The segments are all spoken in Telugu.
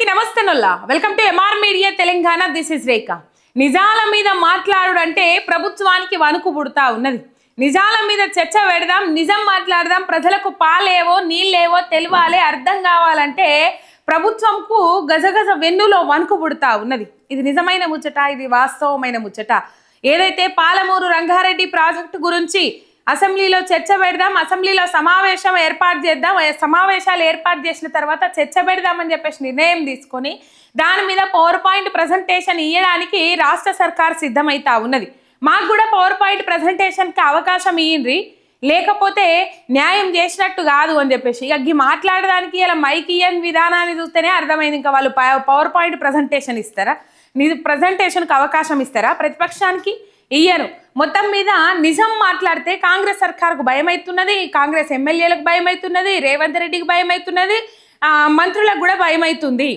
అందరికీ నమస్తే నొల్లా welcome to MR media Telangana. This is Rekha. నిజాల మీద మాట్లాడుడంటే ప్రభుత్వానికి వణుకు పుడతా ఉన్నది. నిజాల మీద చర్చ పెడదాం, నిజం మాట్లాడదాం, ప్రజలకు పాలేవో నీళ్ళేవో తెలియాలి, అర్థం కావాలంటే ప్రభుత్వంకు గజగజ వెన్నులో వణుకు పుడతా ఉన్నది. ఇది నిజమైన ముచ్చట, ఇది వాస్తవమైన ముచ్చట. ఏదైతే పాలమూరు రంగారెడ్డి ప్రాజెక్టు గురించి అసెంబ్లీలో చర్చ పెడదాం, అసెంబ్లీలో సమావేశం ఏర్పాటు చేద్దాం, సమావేశాలు ఏర్పాటు చేసిన తర్వాత చర్చ పెడదామని చెప్పేసి నిర్ణయం తీసుకొని దాని మీద పవర్ పాయింట్ ప్రజెంటేషన్ ఇవ్వడానికి రాష్ట్ర సర్కార్ సిద్ధమైతా ఉన్నది. మాకు కూడా పవర్ పాయింట్ ప్రజెంటేషన్కి అవకాశం ఇయ్యండి, లేకపోతే న్యాయం చేసినట్టు కాదు అని చెప్పేసి ఇక మాట్లాడడానికి ఇలా మైక్ ఇయ్యని విధానాన్ని చూస్తేనే అర్థమైంది. ఇంకా వాళ్ళు పవర్ పాయింట్ ప్రజెంటేషన్ ఇస్తారా, ప్రజెంటేషన్కి అవకాశం ఇస్తారా? ప్రతిపక్షానికి ఇయ్యను. మొత్తం మీద నిజం మాట్లాడితే కాంగ్రెస్ సర్కార్కు భయం అవుతున్నది, కాంగ్రెస్ ఎమ్మెల్యేలకు భయం అవుతున్నది, రేవంత్ రెడ్డికి భయం అవుతున్నది, మంత్రులకు కూడా భయం అవుతుంది.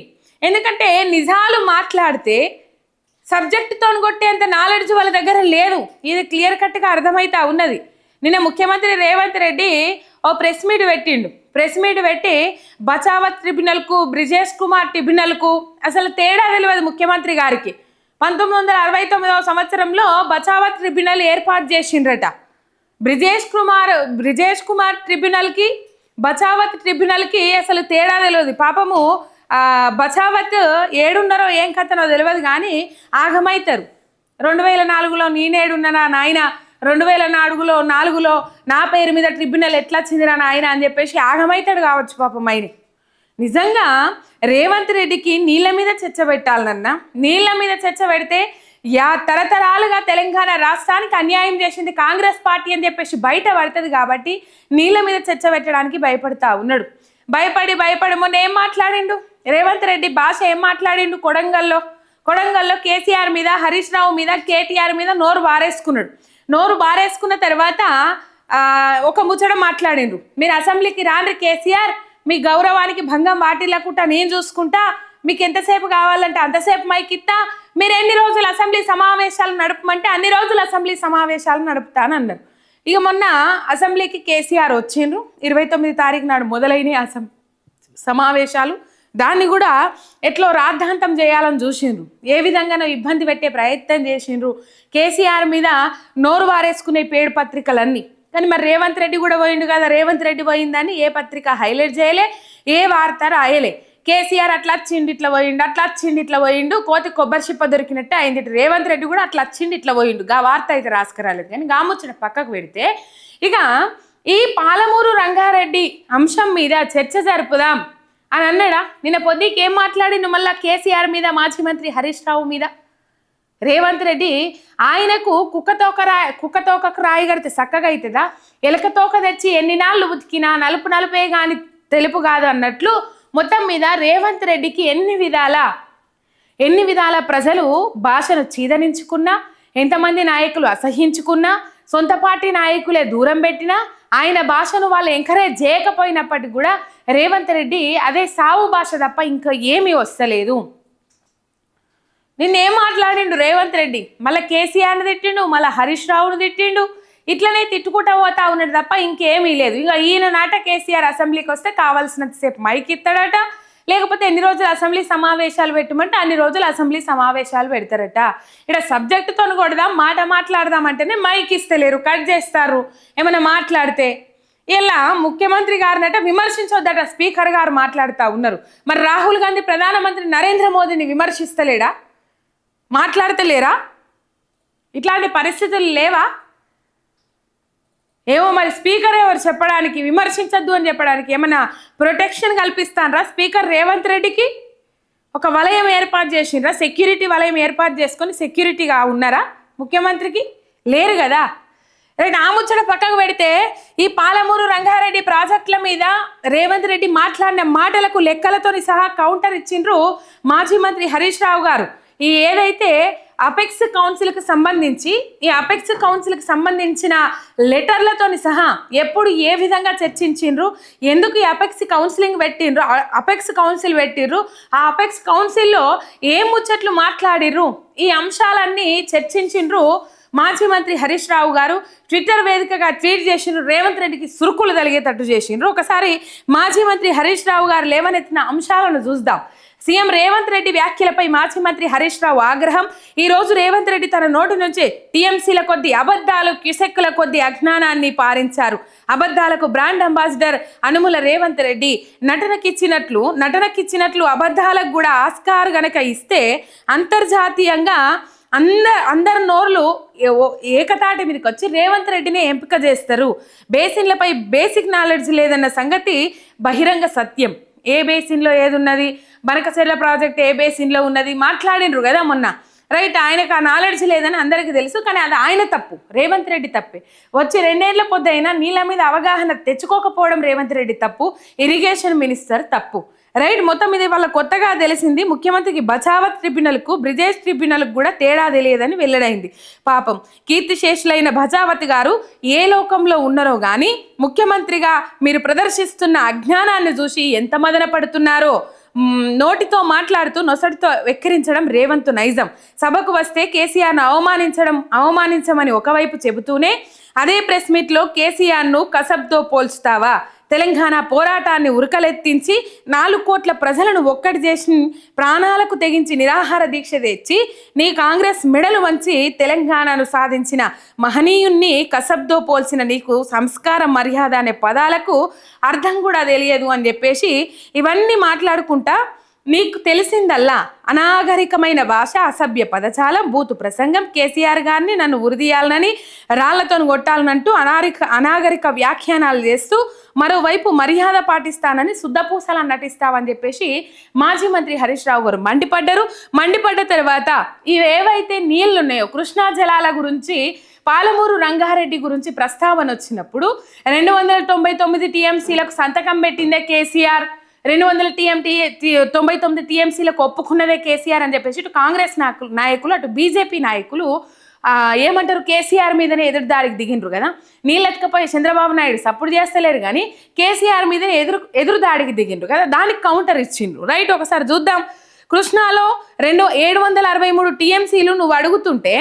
ఎందుకంటే నిజాలు మాట్లాడితే సబ్జెక్టుతో కొట్టేంత నాలెడ్జ్ వాళ్ళ దగ్గర లేదు. ఇది క్లియర్ కట్గా అర్థమైతా ఉన్నది. నిన్న ముఖ్యమంత్రి రేవంత్ రెడ్డి ఓ ప్రెస్ మీట్ పెట్టి బచావత్ ట్రిబ్యునల్కు, బ్రిజేష్ కుమార్ ట్రిబ్యునల్కు అసలు తేడా తెలియదు ముఖ్యమంత్రి గారికి. 1969వ సంవత్సరంలో బచావత్ ట్రిబ్యునల్ ఏర్పాటు చేసిండ్రట. బ్రిజేష్ కుమార్ ట్రిబ్యునల్కి, బచావత్ ట్రిబ్యునల్కి అసలు తేడా తెలియదు. పాపము బచావత్ ఏడున్నారో ఏం కథనో తెలియదు కానీ ఆగమవుతారు. 2004లో నేనేడున్నానా నాయన, 2004లో నా పేరు మీద ట్రిబ్యునల్ ఎట్లా వచ్చిందిరా నాయన అని చెప్పేసి ఆగమవుతాడు కావచ్చు పాపం ఆయన. నిజంగా రేవంత్ రెడ్డికి నీళ్ళ మీద చర్చ పెట్టాలన్నా, నీళ్ళ మీద చర్చ పెడితే తరతరాలుగా తెలంగాణ రాష్ట్రానికి అన్యాయం చేసింది కాంగ్రెస్ పార్టీ అని చెప్పేసి బయట పడుతుంది. కాబట్టి నీళ్ళ మీద చర్చ పెట్టడానికి భయపడతా ఉన్నాడు. భయపడి మొన్న ఏం మాట్లాడిండు రేవంత్ రెడ్డి? భాష ఏం మాట్లాడిండు? కొడంగల్లో కేసీఆర్ మీద, హరీష్ రావు మీద, కేటీఆర్ మీద నోరు బారేసుకున్న తర్వాత ఒక ముచ్చట మాట్లాడిండ్రు. మీరు అసెంబ్లీకి రాండ్రి కేసీఆర్, మీ గౌరవానికి భంగం వాటిల్లకుండా నేను చూసుకుంటా, మీకు ఎంతసేపు కావాలంటే అంతసేపు మైక్ ఇస్తా, మీరు ఎన్ని రోజులు అసెంబ్లీ సమావేశాలు నడపమంటే అన్ని రోజులు అసెంబ్లీ సమావేశాలు నడుపుతానన్నారు. ఇక మొన్న అసెంబ్లీకి కేసీఆర్ వచ్చిండ్రు. 29 తారీఖు నాడు మొదలైన సమావేశాలు. దాన్ని కూడా ఎట్లో రాద్ధాంతం చేయాలని చూసిండ్రు. ఏ విధంగానో ఇబ్బంది పెట్టే ప్రయత్నం చేసిండ్రు. కేసీఆర్ మీద నోరు వారేసుకునే పేడు పత్రికలన్నీ. కానీ మరి రేవంత్ రెడ్డి కూడా పోయిండు కదా, రేవంత్ రెడ్డి పోయిందని ఏ పత్రిక హైలైట్ చేయలే, ఏ వార్త రాయలే. కేసీఆర్ అట్లా వచ్చిండి ఇట్లా పోయిండు, కోతి కొబ్బరి చిప్ప దొరికినట్టే అయింది. రేవంత్ రెడ్డి కూడా అట్లా వచ్చిండి ఇట్లా పోయిండు, గా వార్త అయితే రాసుకురాలేదు. కానీ గాముచ్చిన పక్కకు పెడితే ఇక ఈ పాలమూరు రంగారెడ్డి అంశం మీద చర్చ జరుపుదాం అని అన్నాడా? నిన్న పొద్దుకి ఏం మాట్లాడిండు మళ్ళీ కేసీఆర్ మీద, మాజీ మంత్రి హరీష్ రావు మీద? రేవంత్ రెడ్డి ఆయనకు కుక్కతోకకు రాయి కడితే చక్కగా అవుతుందా? ఎలకతోక తెచ్చి ఎన్ని నాళ్ళు ఉతికినా నలుపే కానీ తెలుపు కాదు అన్నట్లు మొత్తం మీద రేవంత్ రెడ్డికి ఎన్ని విధాల ప్రజలు భాషను చీదరించుకున్నా, ఎంతమంది నాయకులు అసహించుకున్నా, సొంత పార్టీ నాయకులే దూరం పెట్టినా, ఆయన భాషను వాళ్ళు ఎంకరేజ్ చేయకపోయినప్పటికీ కూడా రేవంత్ రెడ్డి అదే సావు భాష తప్ప ఇంకా ఏమీ వస్తలేదు. నిన్నేం మాట్లాడిండు రేవంత్ రెడ్డి? మళ్ళీ కేసీఆర్ని తిట్టిండు, మళ్ళీ హరీష్ రావును తిట్టిండు. ఇట్లనే తిట్టుకుంటూ పోతా ఉన్నాడు తప్ప ఇంకేమీ లేదు. ఇక ఈయన నాట కేసీఆర్ అసెంబ్లీకి వస్తే కావాల్సినంతసేపు మైక్ ఇస్తాడట, లేకపోతే ఎన్ని రోజులు అసెంబ్లీ సమావేశాలు పెట్టమంటే అన్ని రోజులు అసెంబ్లీ సమావేశాలు పెడతారట. ఇక్కడ సబ్జెక్టుతో కొడదాం, మాట్లాడదాం అంటేనే మైక్ ఇస్తలేరు, కట్ చేస్తారు. ఏమైనా మాట్లాడితే ఇలా ముఖ్యమంత్రి గారినట విమర్శించొద్దట స్పీకర్ గారు మాట్లాడుతూ ఉన్నారు. మరి రాహుల్ గాంధీ ప్రధానమంత్రి నరేంద్ర మోదీని విమర్శిస్తలేడా? మాట్లాడతలేరా? ఇట్లాంటి పరిస్థితులు లేవా? ఏమో మరి స్పీకర్ ఎవరు చెప్పడానికి, విమర్శించద్దు అని చెప్పడానికి ఏమైనా ప్రొటెక్షన్ కల్పిస్తానరా స్పీకర్ రేవంత్ రెడ్డికి? ఒక వలయం ఏర్పాటు చేసిండ్రా, సెక్యూరిటీ వలయం ఏర్పాటు చేసుకొని సెక్యూరిటీగా ఉన్నారా ముఖ్యమంత్రికి? లేరు కదా. రైట్, ఆ ముచ్చట పక్కకు పెడితే ఈ పాలమూరు రంగారెడ్డి ప్రాజెక్టుల మీద రేవంత్ రెడ్డి మాట్లాడిన మాటలకు లెక్కలతో సహా కౌంటర్ ఇచ్చిండ్రు మాజీ మంత్రి హరీష్ రావు గారు. ఈ ఏదైతే అపెక్స్ కౌన్సిల్కి సంబంధించిన లెటర్లతో సహా ఎప్పుడు ఏ విధంగా చర్చించిండ్రు, ఎందుకు ఈ అపెక్స్ కౌన్సిల్ పెట్టిండ్రు, ఆ అపెక్స్ కౌన్సిల్లో ఏం ముచ్చట్లు మాట్లాడిర్రు, ఈ అంశాలన్నీ చర్చించిండ్రు మాజీ మంత్రి హరీష్ రావు గారు. ట్విట్టర్ వేదికగా ట్వీట్ చేసిండ్రు, రేవంత్ రెడ్డికి సురుకులు తలిగేటట్టు చేసిండ్రు. ఒకసారి మాజీ మంత్రి హరీష్ రావు గారు లేవనెత్తిన అంశాలను చూద్దాం. సీఎం రేవంత్ రెడ్డి వ్యాఖ్యలపై మాజీ మంత్రి హరీష్ రావు ఆగ్రహం. ఈ రోజు రేవంత్ రెడ్డి తన నోటి నుంచి టీఎంసీల కొద్ది అబద్ధాలు, క్యుసెక్కుల కొద్ది అజ్ఞానాన్ని పారించారు. అబద్ధాలకు బ్రాండ్ అంబాసిడర్ అనుముల రేవంత్ రెడ్డి. నటనకిచ్చినట్లు అబద్ధాలకు కూడా ఆస్కార్ గనక ఇస్తే అంతర్జాతీయంగా అందరి నోర్లు ఏకతాటి మీదకి వచ్చి రేవంత్ రెడ్డిని ఎంపిక చేస్తారు. బేసిన్లపై బేసిక్ నాలెడ్జ్ లేదన్న సంగతి బహిరంగ సత్యం. ఏ బేసిన్లో ఏది ఉన్నది, బనకచెర్ల ప్రాజెక్ట్ ఏ బేసిన్లో ఉన్నది మాట్లాడినరు కదా మొన్న. రైట్, ఆయనకు ఆ నాలెడ్జ్ లేదని అందరికీ తెలుసు. కానీ అది ఆయన తప్పు, రేవంత్ రెడ్డి తప్పే. వచ్చి 2 ఏళ్ల పొద్దైనా నీళ్ళ మీద అవగాహన తెచ్చుకోకపోవడం రేవంత్ రెడ్డి తప్పు, ఇరిగేషన్ మినిస్టర్ తప్పు. రైట్, మొత్తం ఇది వాళ్ళ కొత్తగా తెలిసింది. ముఖ్యమంత్రికి బచావత్ ట్రిబ్యునల్కు బ్రిజేష్ ట్రిబ్యునల్కు కూడా తేడా తెలియదని వెల్లడైంది. పాపం కీర్తిశేషులైన బచావత్ గారు ఏ లోకంలో ఉన్నారో కానీ ముఖ్యమంత్రిగా మీరు ప్రదర్శిస్తున్న అజ్ఞానాన్ని చూసి ఎంత మదన పడుతున్నారో. నోటితో మాట్లాడుతూ నొసటితో వెక్కిరించడం రేవంత్ నైజం. సభకు వస్తే కేసీఆర్ను అవమానించమని ఒకవైపు చెబుతూనే అదే ప్రెస్ మీట్లో కేసీఆర్ను కసబ్తో పోల్చుతావా? తెలంగాణ పోరాటాన్ని ఉరకలెత్తించి 4 కోట్ల ప్రజలను ఒక్కటి చేసి ప్రాణాలకు తెగించి నిరాహార దీక్ష తెచ్చి నీ కాంగ్రెస్ మెడలు వంచి తెలంగాణను సాధించిన మహనీయుణ్ణి కసబ్తో పోల్చిన నీకు సంస్కారం, మర్యాద అనే పదాలకు అర్థం కూడా తెలియదు అని చెప్పేసి ఇవన్నీ మాట్లాడుకుంటా నీకు తెలిసిందల్లా అనాగరికమైన భాష, అసభ్య పదజాలం, బూతు ప్రసంగం, కేసీఆర్ గారిని నన్ను ఉరిదీయాలనని రాళ్లతో కొట్టాలనంటూ అనాగరిక వ్యాఖ్యానాలు చేస్తూ మరోవైపు మర్యాద పాటిస్తానని శుద్ధపూసలా నటిస్తావని చెప్పేసి మాజీ మంత్రి హరీష్ రావు గారు మండిపడ్డ తర్వాత ఇవేవైతే నీళ్లు ఉన్నాయో కృష్ణా జలాల గురించి, పాలమూరు రంగారెడ్డి గురించి ప్రస్తావన వచ్చినప్పుడు 299 టీఎంసీలకు సంతకం పెట్టిందే కేసీఆర్, 299 టీఎంసీలకు ఒప్పుకున్నదే కేసీఆర్ అని చెప్పేసి ఇటు కాంగ్రెస్ నాయకులు అటు బీజేపీ నాయకులు ఏమంటారు, కేసీఆర్ మీదనే ఎదురుదాడికి దిగిండ్రు కదా. నీళ్ళెత్తకపోయి చంద్రబాబు నాయుడు సపోర్ట్ చేస్తలేరు కానీ కేసీఆర్ మీదనే ఎదురుదాడికి దిగిండ్రు కదా, దానికి కౌంటర్ ఇచ్చిండ్రు. రైట్, ఒకసారి చూద్దాం. కృష్ణాలో 763 టీఎంసీలు నువ్వు అడుగుతుంటే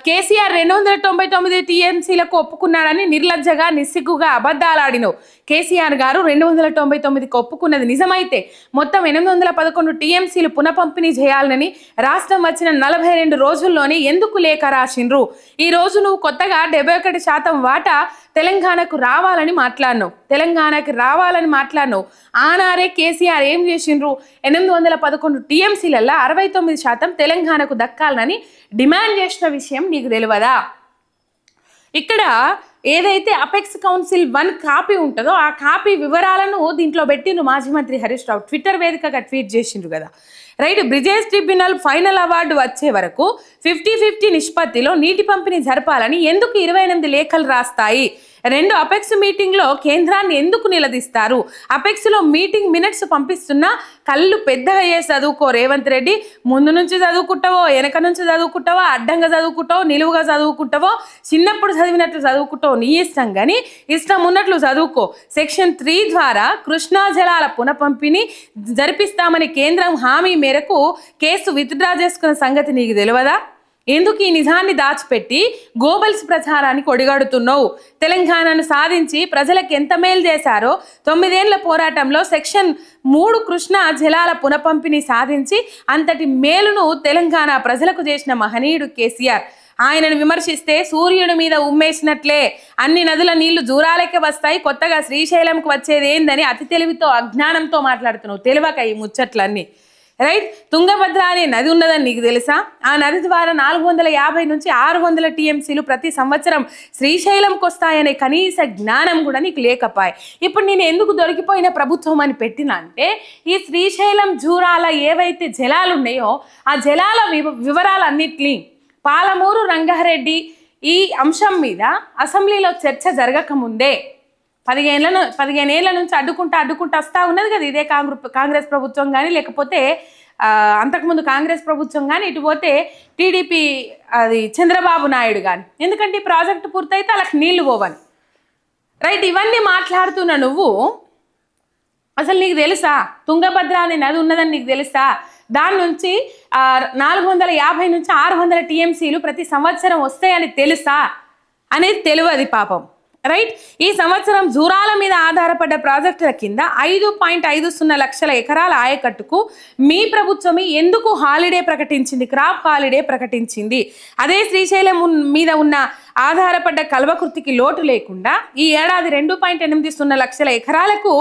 కేసీఆర్ 299 టీఎంసీలకు ఒప్పుకున్నాడని నిర్లజ్జగా నిస్సిగ్గుగా అబద్ధాలాడినవు. కేసీఆర్ గారు 299కి ఒప్పుకున్నది నిజమైతే మొత్తం 811 టీఎంసీలు పునఃపంపిణీ చేయాలని రాష్ట్రం వచ్చిన 42 రోజుల్లోనే ఎందుకు లేఖ రాసిండ్రు? ఈ రోజు నువ్వు కొత్తగా 71% వాటా తెలంగాణకు రావాలని మాట్లాడినావు. ఆనారే కేసీఆర్ ఏం చేసిండ్రు? 811 టీఎంసీలలో 69% తెలంగాణకు దక్కాలని డిమాండ్ చేసిన విషయం నీకు తెలియదా? ఇక్కడ ఏదైతే అపెక్స్ కౌన్సిల్ 1 కాపీ ఉంటుందో ఆ కాపీ వివరాలను దీంట్లో పెట్టిండ్రు మాజీ మంత్రి హరీష్ రావు. ట్విట్టర్ వేదికగా ట్వీట్ చేసిండ్రు కదా. Right, Brijesh tribunal final award వచ్చే వరకు 50-50 నిష్పత్తిలో నీటి పంపిణీ జరపాలని ఎందుకు 28 లేఖలు రాస్తాయి? 2 అపెక్స్ మీటింగ్లో కేంద్రాన్ని ఎందుకు నిలదీస్తారు? అపెక్స్లో మీటింగ్ మినిట్స్ పంపిస్తున్నా కళ్ళు పెద్దగా చేసి చదువుకో రేవంత్ రెడ్డి. ముందు నుంచి చదువుకుంటావో, వెనక నుంచి చదువుకుంటావో, అడ్డంగా చదువుకుంటావో, నిలువుగా చదువుకుంటావో, చిన్నప్పుడు చదివినట్లు చదువుకుంటావో నీ ఇష్టం, కానీ ఇష్టం ఉన్నట్లు చదువుకో. సెక్షన్ 3 ద్వారా కృష్ణా జలాల పునఃపంపిణీ జరిపిస్తామని కేంద్రం హామీ మేరకు కేసు విత్డ్రా చేసుకున్న సంగతి నీకు తెలియదా? ఎందుకు ఈ నిజాన్ని దాచిపెట్టి గోబల్స్ ప్రచారానికి ఒడిగడుతున్నావు? తెలంగాణను సాధించి ప్రజలకు ఎంత మేలు చేశారో 9 ఏళ్ల పోరాటంలో సెక్షన్ 3 కృష్ణా జలాల పునఃపంపిణీ సాధించి అంతటి మేలును తెలంగాణ ప్రజలకు చేసిన మహనీయుడు కేసీఆర్. ఆయనను విమర్శిస్తే సూర్యుడి మీద ఉమ్మేసినట్లే. అన్ని నదుల నీళ్లు జూరాలకే వస్తాయి, కొత్తగా శ్రీశైలంకు వచ్చేది ఏందని అతి తెలివితో అజ్ఞానంతో మాట్లాడుతున్నావు. తెలియక ఈ ముచ్చట్లన్నీ. రైట్, తుంగభద్ర అనే నది ఉన్నదని నీకు తెలుసా? ఆ నది ద్వారా 450 నుంచి 600 టీఎంసీలు ప్రతి సంవత్సరం శ్రీశైలంకి వస్తాయనే కనీస జ్ఞానం కూడా నీకు లేకపోయి. ఇప్పుడు నేను ఎందుకు దొరికిపోయిన ప్రభుత్వం అని పెట్టినా అంటే ఈ శ్రీశైలం జూరాల ఏవైతే జలాలు ఉన్నాయో ఆ జలాల వివరాలన్నిటినీ పాలమూరు రంగారెడ్డి ఈ అంశం మీద అసెంబ్లీలో చర్చ జరగకముందే 15 ఏళ్ల నుంచి అడ్డుకుంటూ వస్తూ ఉన్నది కదా ఇదే కాంగ్రెస్ ప్రభుత్వం కానీ, లేకపోతే అంతకుముందు కాంగ్రెస్ ప్రభుత్వం కానీ, ఇటు పోతే టీడీపీ అది చంద్రబాబు నాయుడు కానీ. ఎందుకంటే ఈ ప్రాజెక్టు పూర్తయితే వాళ్ళకి నీళ్లు పోవని. రైట్, ఇవన్నీ మాట్లాడుతున్న నువ్వు అసలు నీకు తెలుసా తుంగభద్ర అనే నది ఉన్నదని నీకు తెలుసా? దాని నుంచి 450 నుంచి 600 టీఎంసీలు ప్రతి సంవత్సరం వస్తాయని తెలుసా అనేది తెలియదు పాపం. రైట్. ఈ సంవత్సరం జూరాల మీద ఆధారపడ్డ ప్రాజెక్టుల కింద 5.50 లక్షల ఎకరాల ఆయకట్టుకు మీ ప్రభుత్వమే ఎందుకు హాలిడే ప్రకటించింది, క్రాప్ హాలిడే ప్రకటించింది? అదే శ్రీశైలం మీద ఉన్న ఆధారపడ్డ కల్వకుర్తికి లోటు లేకుండా ఈ ఏడాది 2.80 లక్షల ఎకరాలకు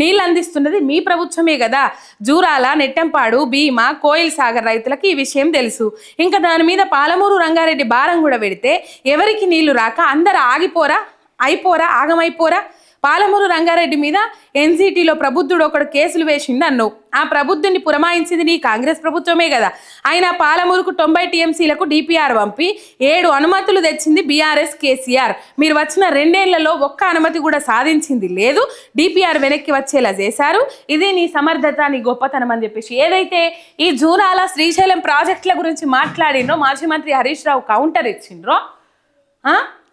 నీళ్ళు అందిస్తున్నది మీ ప్రభుత్వమే కదా. జూరాల, నెట్టెంపాడు, భీమా, కోయిల్ సాగర్ రైతులకు ఈ విషయం తెలుసు. ఇంకా దాని మీద పాలమూరు రంగారెడ్డి భారం కూడా పెడితే ఎవరికి నీళ్లు రాక అందరు ఆగమైపోరా? పాలమూరు రంగారెడ్డి మీద ఎన్జిటిలో ప్రబుద్ధుడు ఒకడు కేసులు వేసిండు అన్నావు. ఆ ప్రబుద్ధుని పురమాయించింది నీ కాంగ్రెస్ ప్రభుత్వమే కదా. ఆయన పాలమూరుకు 90 టీఎంసీలకు డిపిఆర్ పంపి 7 అనుమతులు తెచ్చింది బీఆర్ఎస్ కేసీఆర్. మీరు వచ్చిన 2 ఏళ్లలో ఒక్క అనుమతి కూడా సాధించింది లేదు. డిపిఆర్ వెనక్కి వచ్చేలా చేశారు. ఇది నీ సమర్థత, నీ గొప్పతనం అని చెప్పేసి ఏదైతే ఈ జూరాల శ్రీశైలం ప్రాజెక్టుల గురించి మాట్లాడిండ్రో మాజీ మంత్రి హరీష్ రావు కౌంటర్ ఇచ్చిండ్రో,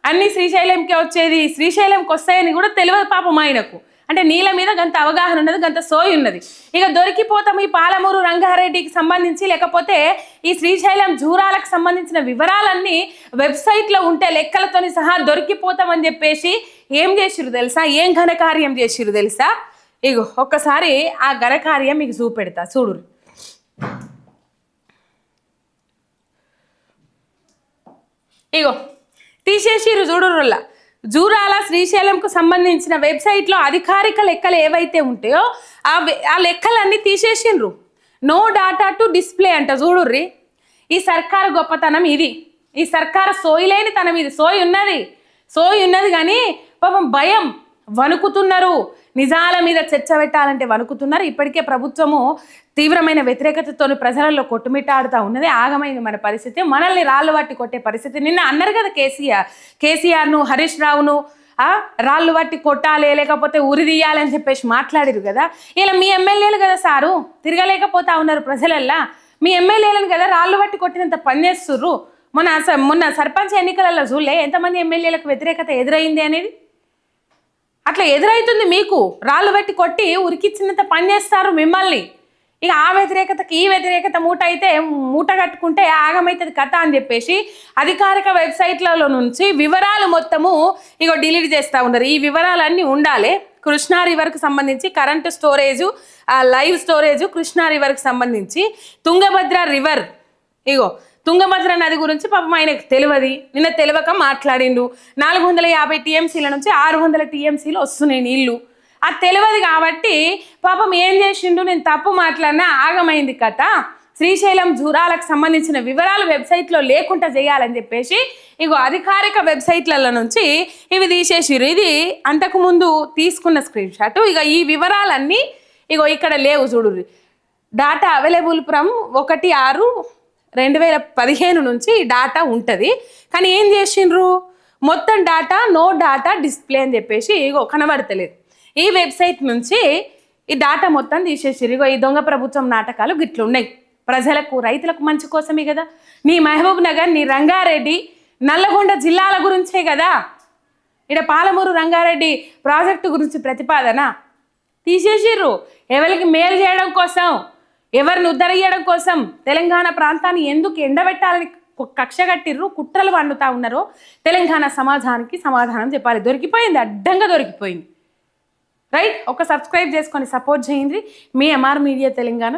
అన్ని శ్రీశైలంకే వచ్చేది, శ్రీశైలంకి వస్తాయని కూడా తెలియదు పాపం ఆయనకు. అంటే నీళ్ళ మీద గంత అవగాహన ఉన్నది, గంత సోయి ఉన్నది. ఇక దొరికిపోతాం ఈ పాలమూరు రంగారెడ్డికి సంబంధించి, లేకపోతే ఈ శ్రీశైలం జూరాలకు సంబంధించిన వివరాలన్నీ వెబ్సైట్లో ఉంటే లెక్కలతోని సహా దొరికిపోతామని చెప్పేసి ఏం చేసిరు తెలుసా, ఏం ఘనకార్యం చేసిరు తెలుసా? ఇగో ఒక్కసారి ఆ ఘనకార్యం మీకు చూపెడతా చూడు. ఇగో తీసేసిరు చూడురుల్లా. జూరాల శ్రీశైలంకు సంబంధించిన వెబ్సైట్లో అధికారిక లెక్కలు ఏవైతే ఉంటాయో ఆ లెక్కలన్నీ తీసేసిండ్రు. నో డాటా టు డిస్ప్లే అంట చూడుర్రి. ఈ సర్కారు గొప్పతనం ఇది. ఈ సర్కారు సోయి లేని తనం ఇది. సోయి ఉన్నది కానీ పాపం భయం, వణుకుతున్నారు. నిజాల మీద చర్చ పెట్టాలంటే వణుకుతున్నారు. ఇప్పటికే ప్రభుత్వము తీవ్రమైన వ్యతిరేకతతో ప్రజలలో కొట్టుమిట్టాడుతూ ఉన్నది. ఆగమైంది మన పరిస్థితి. మనల్ని రాళ్ళు పట్టి కొట్టే పరిస్థితి. నిన్న అన్నారు కదా కేసీఆర్ను, హరీష్ రావును రాళ్ళు పట్టి కొట్టాలి, లేకపోతే ఉరి తీయాలని చెప్పేసి మాట్లాడిరు కదా. ఇలా మీ ఎమ్మెల్యేలు కదా సారు తిరగలేకపోతా ఉన్నారు ప్రజలల్లా. మీ ఎమ్మెల్యేలను కదా రాళ్ళు పట్టి కొట్టినంత పనిచేస్తుర్రు. మొన్న సర్పంచ్ ఎన్నికలలో చూడలే ఎంతమంది ఎమ్మెల్యేలకు వ్యతిరేకత ఎదురైంది అనేది. అట్లా ఎదురైతుంది మీకు. రాళ్ళు పెట్టి కొట్టి ఉరికిచ్చినంత పని చేస్తారు మిమ్మల్ని. ఇక ఆ వ్యతిరేకతకి ఈ వ్యతిరేకత మూట కట్టుకుంటే ఆగమైతుంది కథ అని చెప్పేసి అధికారిక వెబ్సైట్లలో నుంచి వివరాలు మొత్తము డిలీట్ చేస్తూ ఉన్నారు. ఈ వివరాలన్నీ ఉండాలి. కృష్ణా రివర్కి సంబంధించి current storage, live storage, Krishna రివర్కి సంబంధించి తుంగభద్ర రివర్, తుంగభద్ర నది గురించి పాపం ఆయనకు తెలియదు. నిన్న తెలియక మాట్లాడిండు. 450 టీఎంసీల నుంచి 600 టీఎంసీలు వస్తున్నాయి నీళ్లు. అది తెలియదు కాబట్టి పాపం ఏం చేసిండు, నేను తప్పు మాట్లాడినా ఆగమైంది కథ. శ్రీశైలం జూరాలకు సంబంధించిన వివరాలు వెబ్సైట్లో లేకుండా చేయాలని చెప్పేసి అధికారిక వెబ్సైట్లలో నుంచి ఇవి తీసేసిరు. ఇది అంతకుముందు తీసుకున్న స్క్రీన్ షాట్. ఈ వివరాలన్నీ ఇక్కడ లేవు చూడు. డాటా అవైలబుల్ ఫ్రమ్ 1/6/2015 నుంచి డాటా ఉంటుంది. కానీ ఏం చేసిండ్రు, మొత్తం డాటా నో డాటా డిస్ప్లే అని చెప్పేసి కనబడతలేదు. ఈ వెబ్సైట్ నుంచి ఈ డాటా మొత్తం తీసేసిరు. ఈ దొంగ ప్రభుత్వం నాటకాలు గిట్లున్నాయి. ప్రజలకు, రైతులకు మంచి కోసమే కదా. నీ మహబూబ్ నగర్, నీ రంగారెడ్డి, నల్లగొండ జిల్లాల గురించే కదా ఇక్కడ పాలమూరు రంగారెడ్డి ప్రాజెక్టు గురించి ప్రతిపాదన తీసేసిర్రు. ఎవరికి మేలు చేయడం కోసం, ఎవరిని ఉద్ధరించడం కోసం తెలంగాణ ప్రాంతాన్ని ఎందుకు ఎండబెట్టాలని కక్ష కట్టిర్రు, కుట్రలు వండుతా ఉన్నారో తెలంగాణ సమాజానికి సమాధానం చెప్పాలి. దొరికిపోయింది, అడ్డంగా దొరికిపోయింది. రైట్. ఒక సబ్స్క్రైబ్ చేసుకొని సపోర్ట్ చేయండి. మీ ఎంఆర్ మీడియా తెలంగాణ.